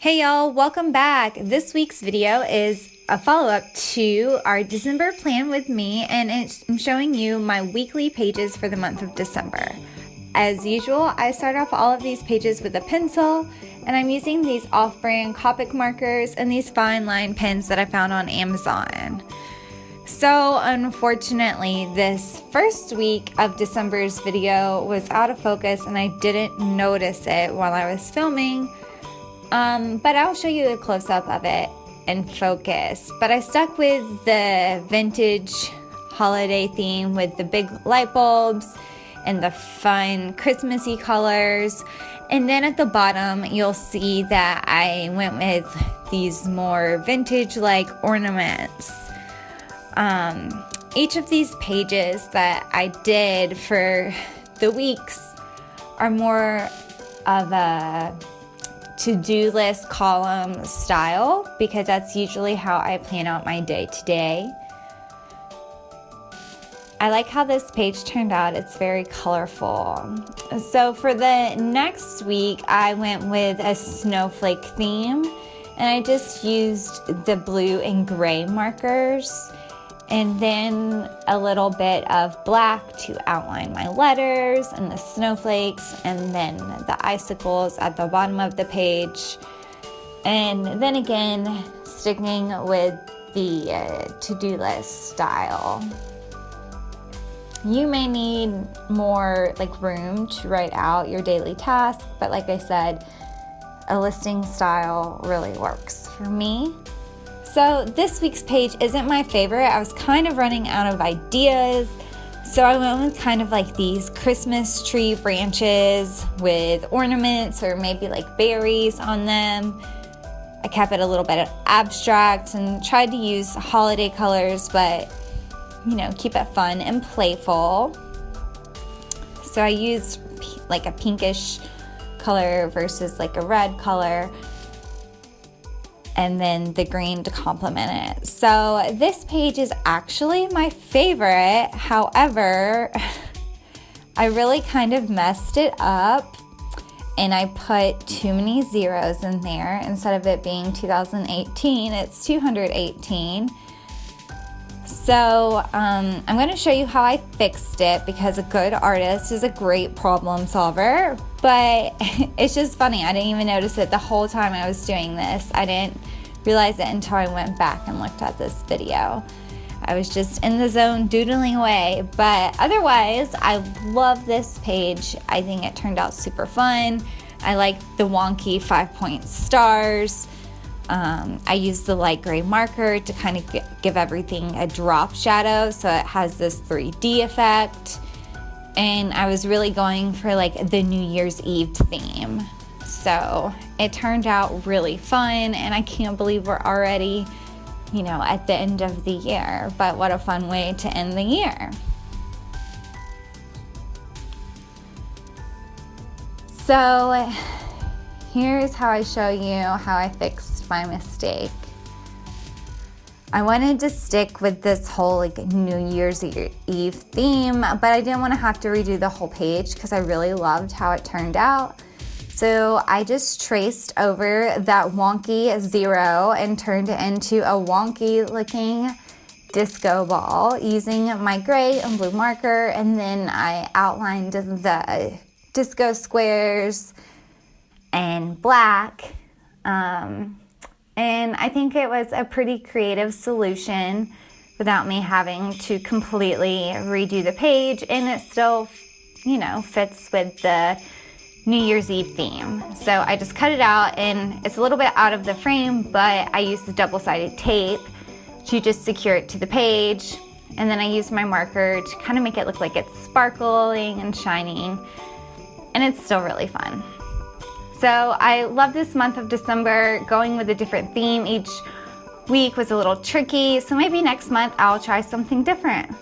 Hey y'all, welcome back. This week's video is a follow-up to our December plan with me, and I'm showing you my weekly pages for the month of December. As usual, I start off all of these pages with a pencil, and I'm using these off-brand Copic markers and these fine line pens that I found on Amazon. So unfortunately, this first week of December's video was out of focus and I didn't notice it while I was filming. But I'll show you a close-up of it in focus. But I stuck with the vintage holiday theme with the big light bulbs and the fun Christmassy colors. And then at the bottom, you'll see that I went with these more vintage-like ornaments. Each of these pages that I did for the weeks are more of a to-do list column style because that's usually how I plan out my day-to-day. I like how this page turned out. It's very colorful. So for the next week, I went with a snowflake theme, and I just used the blue and gray markers and then a little bit of black to outline my letters and the snowflakes, and then the icicles at the bottom of the page. And then again, sticking with the to-do list style. You may need more room to write out your daily tasks, but like I said, a listing style really works for me. So this week's page isn't my favorite. I was kind of running out of ideas. So I went with kind of like these Christmas tree branches with ornaments or maybe like berries on them. I kept it a little bit abstract and tried to use holiday colors, but keep it fun and playful. So I used like a pinkish color versus like a red color, and then the green to complement it. So this page is actually my favorite. However, I really kind of messed it up and I put too many zeros in there. Instead of it being 2018, it's 218. So I'm going to show you how I fixed it because a good artist is a great problem solver, but it's just funny. I didn't even notice it the whole time I was doing this. I didn't realize it until I went back and looked at this video. I was just in the zone doodling away, but otherwise I love this page. I think it turned out super fun. I like the wonky 5-point stars. I used the light gray marker to kind of give everything a drop shadow so it has this 3D effect. And I was really going for like the New Year's Eve theme. So it turned out really fun, and I can't believe we're already, at the end of the year. But what a fun way to end the year. So here's how I show you how I fixed my mistake. I wanted to stick with this whole New Year's Eve theme, but I didn't want to have to redo the whole page because I really loved how it turned out. So I just traced over that wonky zero and turned it into a wonky looking disco ball using my gray and blue marker, and then I outlined the disco squares and black. And I think it was a pretty creative solution without me having to completely redo the page, and it still, fits with the New Year's Eve theme. So I just cut it out, and it's a little bit out of the frame, but I used the double-sided tape to just secure it to the page. And then I used my marker to kind of make it look like it's sparkling and shining, and it's still really fun. So I love this month of December. Going with a different theme each week was a little tricky, so maybe next month I'll try something different.